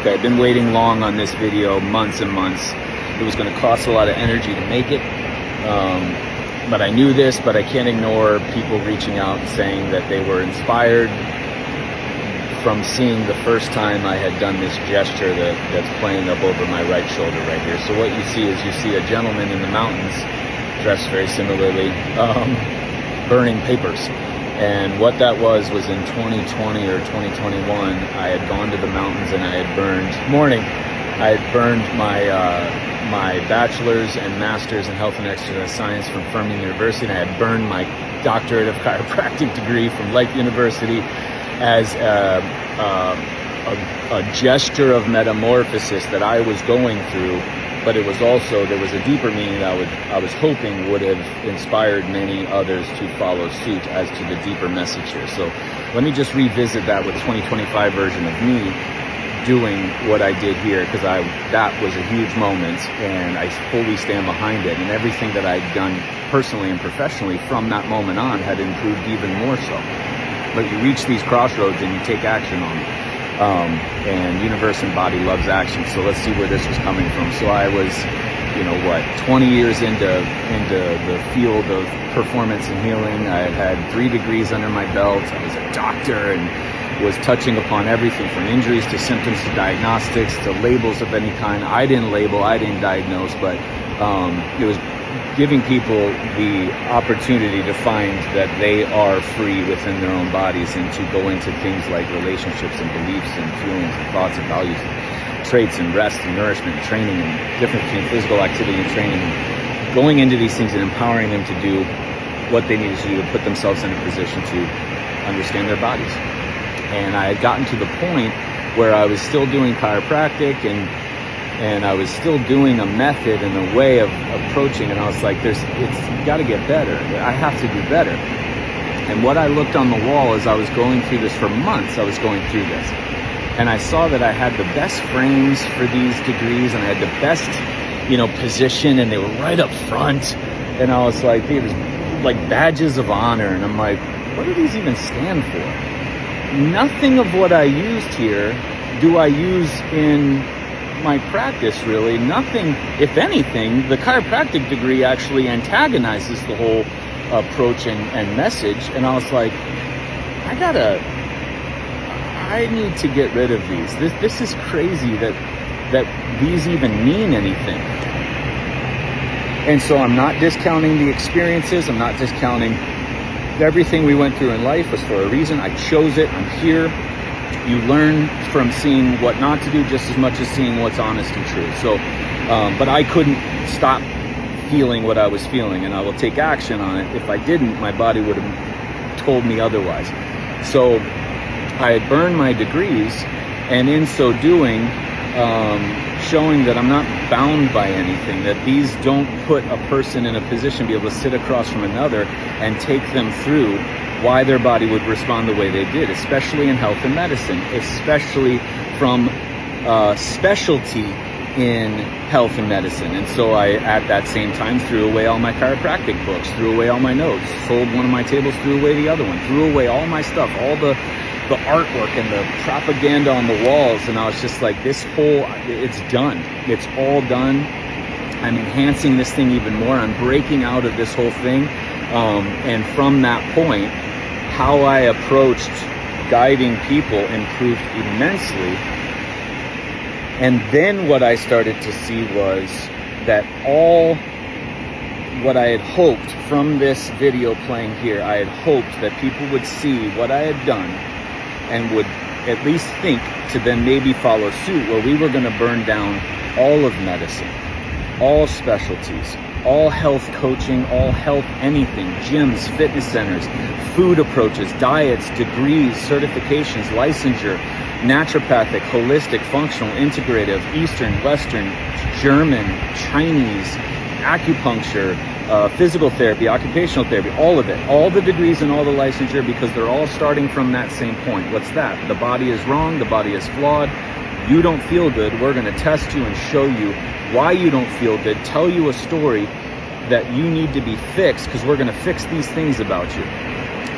Okay, I've been waiting long on this video, months and months. It was going to cost a lot of energy to make it. But I knew this, but I can't ignore people reaching out and saying that they were inspired from seeing the first time I had done this gesture that's playing up over my right shoulder right here. So what you see is you see a gentleman in the mountains, dressed very similarly, burning papers. And what that was in 2020 or 2021, I had gone to the mountains and I had burned my bachelor's and master's in health and exercise science from Furman University, and I had burned my doctorate of chiropractic degree from Lake University as a gesture of metamorphosis that I was going through. But it was also, there was a deeper meaning that I was hoping would have inspired many others to follow suit as to the deeper message here. So let me just revisit that with 2025 version of me doing what I did here, because that was a huge moment and I fully stand behind it. And everything that I'd done personally and professionally from that moment on had improved even more so. But you reach these crossroads and you take action on it. And universe and body loves action. So let's see where this was coming from. So I was, 20 years into the field of performance and healing. I had 3 degrees under my belt. I was a doctor and was touching upon everything from injuries to symptoms to diagnostics to labels of any kind. I didn't label, I didn't diagnose, but it was giving people the opportunity to find that they are free within their own bodies and to go into things like relationships and beliefs and feelings and thoughts and values and traits and rest and nourishment and training and difference between physical activity and training, and going into these things and empowering them to do what they needed to do to put themselves in a position to understand their bodies. And I had gotten to the point where I was still doing chiropractic and I was still doing a method and a way of approaching, and I was like, it's got to get better. I have to do better. And what I looked on the wall as I was going through this for months, I was going through this, and I saw that I had the best frames for these degrees, and I had the best, position, and they were right up front. And I was like, they were like badges of honor, and I'm like, what do these even stand for? Nothing of what I used here do I use in my practice, really. Nothing. If anything, the chiropractic degree actually antagonizes the whole approach and message. And I was like, I need to get rid of these. This is crazy that these even mean anything. And so I'm not discounting the experiences. I'm not discounting everything we went through in life was for a reason. I chose it. I'm here. You learn from seeing what not to do just as much as seeing what's honest and true. So, but I couldn't stop feeling what I was feeling, and I will take action on it. If I didn't, my body would have told me otherwise. So I had burned my degrees, and in so doing, showing that I'm not bound by anything, that these don't put a person in a position to be able to sit across from another and take them through why their body would respond the way they did, especially in health and medicine, especially from specialty in health and medicine. And so I, at that same time, threw away all my chiropractic books, threw away all my notes, sold one of my tables, threw away the other one, threw away all my stuff, all the artwork and the propaganda on the walls. And I was just like, it's done. It's all done. I'm enhancing this thing even more. I'm breaking out of this whole thing. And from that point, how I approached guiding people improved immensely. And then what I started to see was that all what I had hoped from this video playing here, I had hoped that people would see what I had done and would at least think to then maybe follow suit, where we were going to burn down all of medicine, all specialties, all health coaching, all health anything, gyms, fitness centers, food approaches, diets, degrees, certifications, licensure, naturopathic, holistic, functional, integrative, Eastern, Western, German, Chinese, acupuncture, physical therapy, occupational therapy, all of it, all the degrees and all the licensure, because they're all starting from that same point. What's that? The body is wrong, the body is flawed, you don't feel good. We're going to test you and show you why you don't feel good, tell you a story that you need to be fixed, because we're going to fix these things about you.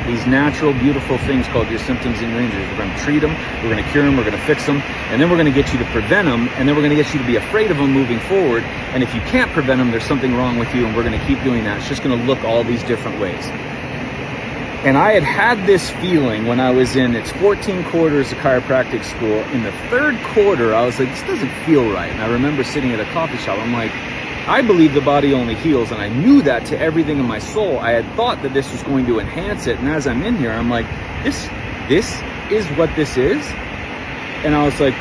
these natural, beautiful things called your symptoms and your injuries. We're going to treat them, we're going to cure them, we're going to fix them, and then we're going to get you to prevent them, and then we're going to get you to be afraid of them moving forward. And if you can't prevent them, there's something wrong with you, and we're going to keep doing that. It's just going to look all these different ways. And I had this feeling when I was in, it's 14 quarters of chiropractic school. In the third quarter, I was like, this doesn't feel right. And I remember sitting at a coffee shop. I'm like, I believe the body only heals, and I knew that to everything in my soul. I had thought that this was going to enhance it, and as I'm in here, I'm like, this is what this is? And I was like,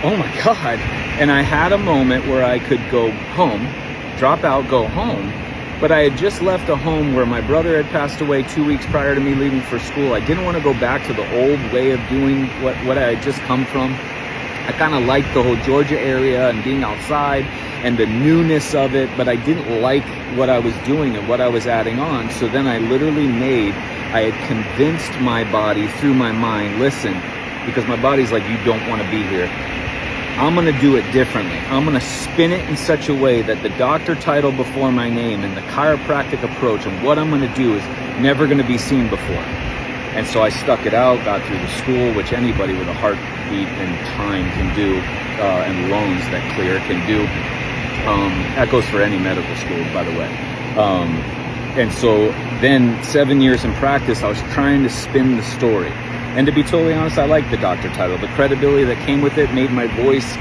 oh my God. And I had a moment where I could go home, drop out, go home, but I had just left a home where my brother had passed away 2 weeks prior to me leaving for school. I didn't want to go back to the old way of doing what I had just come from. I kind of liked the whole Georgia area and being outside and the newness of it, but I didn't like what I was doing and what I was adding on. So then I literally I had convinced my body through my mind, listen, because my body's like, you don't want to be here. I'm going to do it differently. I'm going to spin it in such a way that the doctor title before my name and the chiropractic approach and what I'm going to do is never going to be seen before. And so I stuck it out, got through the school, which anybody with a heartbeat and time can do, and lungs that clear can do. That goes for any medical school, by the way. And so then 7 years in practice, I was trying to spin the story. And to be totally honest, I liked the doctor title. The credibility that came with it made my voice,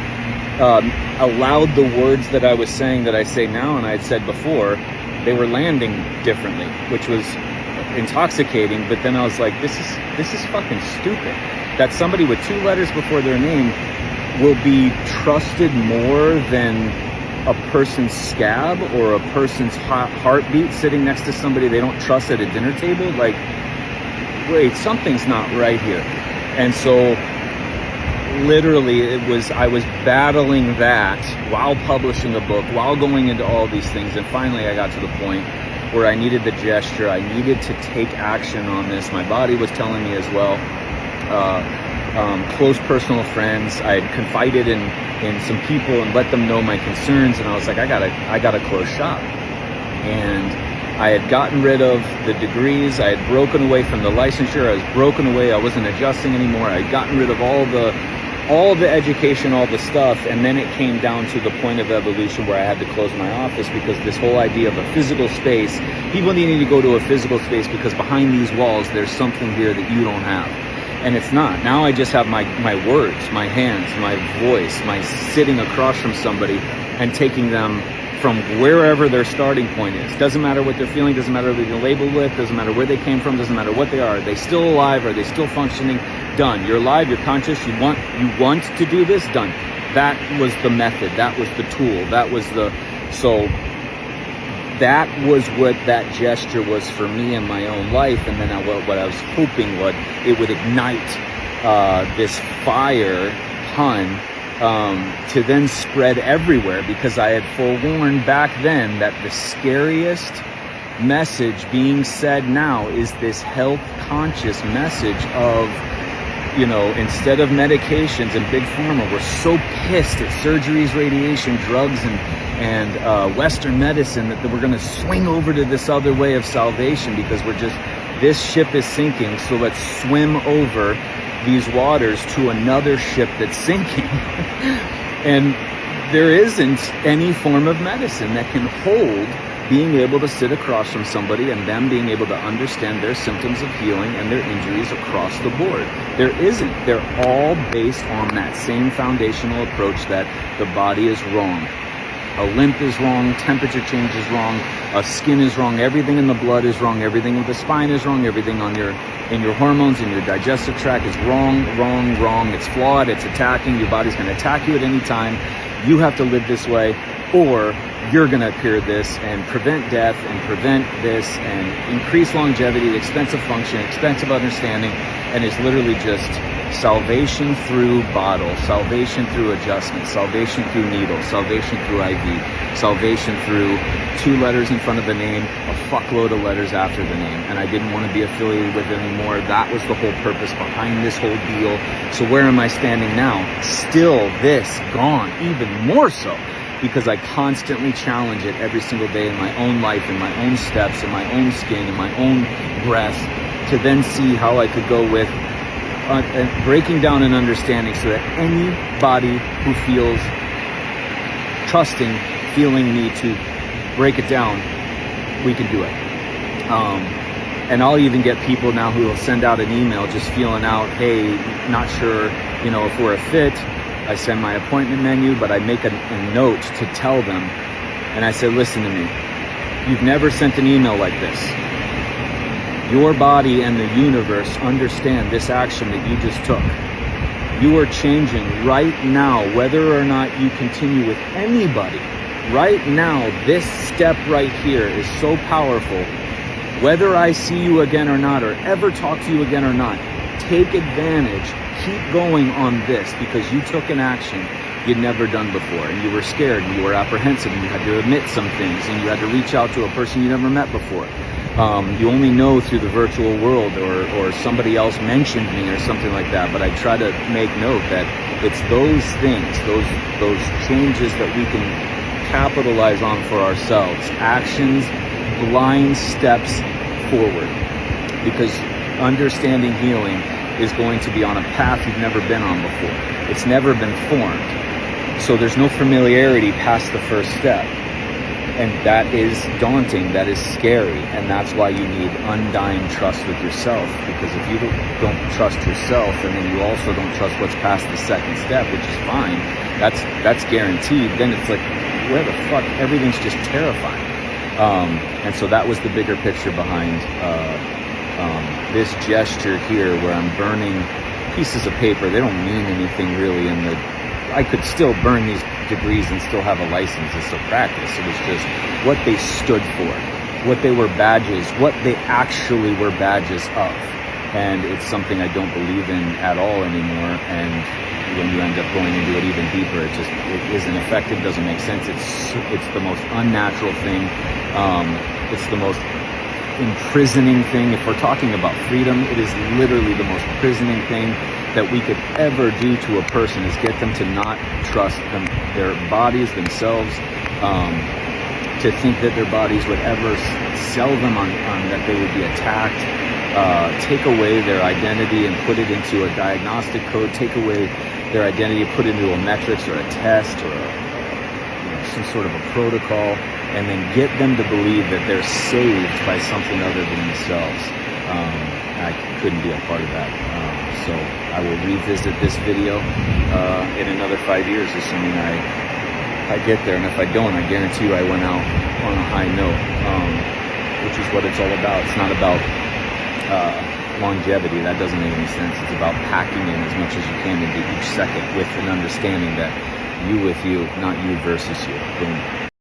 allowed the words that I was saying that I say now and I had said before, they were landing differently, which was intoxicating. But then I was like, this is fucking stupid. That somebody with 2 letters before their name will be trusted more than a person's scab or a person's heartbeat sitting next to somebody they don't trust at a dinner table. Like, wait, something's not right here. And so literally I was battling that while publishing a book, while going into all these things. And finally I got to the point where I needed the gesture. I needed to take action on this. My body was telling me as well. Close personal friends, I had confided in some people and let them know my concerns. And I was like, I gotta close shop. And I had gotten rid of the degrees. I had broken away from the licensure. I was broken away. I wasn't adjusting anymore. I had gotten rid of all the education, all the stuff. And then it came down to the point of evolution where I had to close my office, because this whole idea of a physical space, people need to go to a physical space because behind these walls, there's something here that you don't have. And it's not. Now I just have my words, my hands, my voice, my sitting across from somebody and taking them from wherever their starting point is. Doesn't matter what they're feeling, doesn't matter what they're labeled with, doesn't matter where they came from, doesn't matter what they are. Are they still alive? Are they still functioning? Done. You're alive, you're conscious, you want to do this? Done. That was the method, that was the tool, that was what that gesture was for me in my own life. And then what I was hoping it would ignite this fire, pun, to then spread everywhere, because I had forewarned back then that the scariest message being said now is this health conscious message of, instead of medications and big pharma, we're so pissed at surgeries, radiation, drugs, and Western medicine that we're going to swing over to this other way of salvation, because this ship is sinking, so let's swim over these waters to another ship that's sinking. And there isn't any form of medicine that can hold being able to sit across from somebody and them being able to understand their symptoms of healing and their injuries across the board. There isn't. They're all based on that same foundational approach that the body is wrong. A lymph is wrong, temperature change is wrong, a skin is wrong, everything in the blood is wrong, everything with the spine is wrong, everything in your hormones, in your digestive tract is wrong. It's flawed, it's attacking, your body's going to attack you at any time. You have to live this way, or you're going to appear this and prevent death and prevent this and increase longevity, expensive function, expensive understanding, and it's literally just salvation through bottle, salvation through adjustment, salvation through needle, salvation through IV, salvation through 2 letters in front of the name, a fuckload of letters after the name. And I didn't want to be affiliated with it anymore. That was the whole purpose behind this whole deal. So where am I standing now? Still this, gone, even more so, because I constantly challenge it every single day in my own life, in my own steps, in my own skin, in my own breath. to then see how I could go with breaking down an understanding so that anybody who feels trusting, feeling need to break it down, we can do it. And I'll even get people now who will send out an email just feeling out, hey, not sure, if we're a fit. I send my appointment menu, but I make a note to tell them. And I said, listen to me. You've never sent an email like this. Your body and the universe understand this action that you just took. You are changing right now, whether or not you continue with anybody. Right now, this step right here is so powerful. Whether I see you again or not, or ever talk to you again or not, take advantage, keep going on this, because you took an action you'd never done before, and you were scared, and you were apprehensive, and you had to admit some things, and you had to reach out to a person you never met before. You only know through the virtual world, or somebody else mentioned me or something like that, but I try to make note that it's those things, those changes that we can capitalize on for ourselves, actions, blind steps forward, because understanding healing is going to be on a path you've never been on before. It's never been formed. So there's no familiarity past the first step. And that is daunting, that is scary, and that's why you need undying trust with yourself, because if you don't trust yourself, and then you also don't trust what's past the second step, which is fine, that's guaranteed, then it's like, where the fuck, everything's just terrifying. And so that was the bigger picture behind this gesture here, where I'm burning pieces of paper. They don't mean anything really I could still burn these degrees and still have a license. It's a practice. It was just what they stood for, what they were badges, what they actually were badges of. And it's something I don't believe in at all anymore. And when you end up going into it even deeper, it isn't effective, doesn't make sense. It's the most unnatural thing. It's the most imprisoning thing. If we're talking about freedom, it is literally the most imprisoning thing that we could ever do to a person, is get them to not trust their bodies, themselves, to think that their bodies would ever sell them on that they would be attacked, take away their identity and put it into a diagnostic code, take away their identity, put it into a metrics or a test or some sort of a protocol, and then get them to believe that they're saved by something other than themselves. I couldn't be a part of that. So I will revisit this video in another 5 years, assuming I get there. And if I don't, I guarantee you I went out on a high note, which is what it's all about. It's not about longevity. That doesn't make any sense. It's about packing in as much as you can into each second with an understanding that you with you, not you versus you. Boom.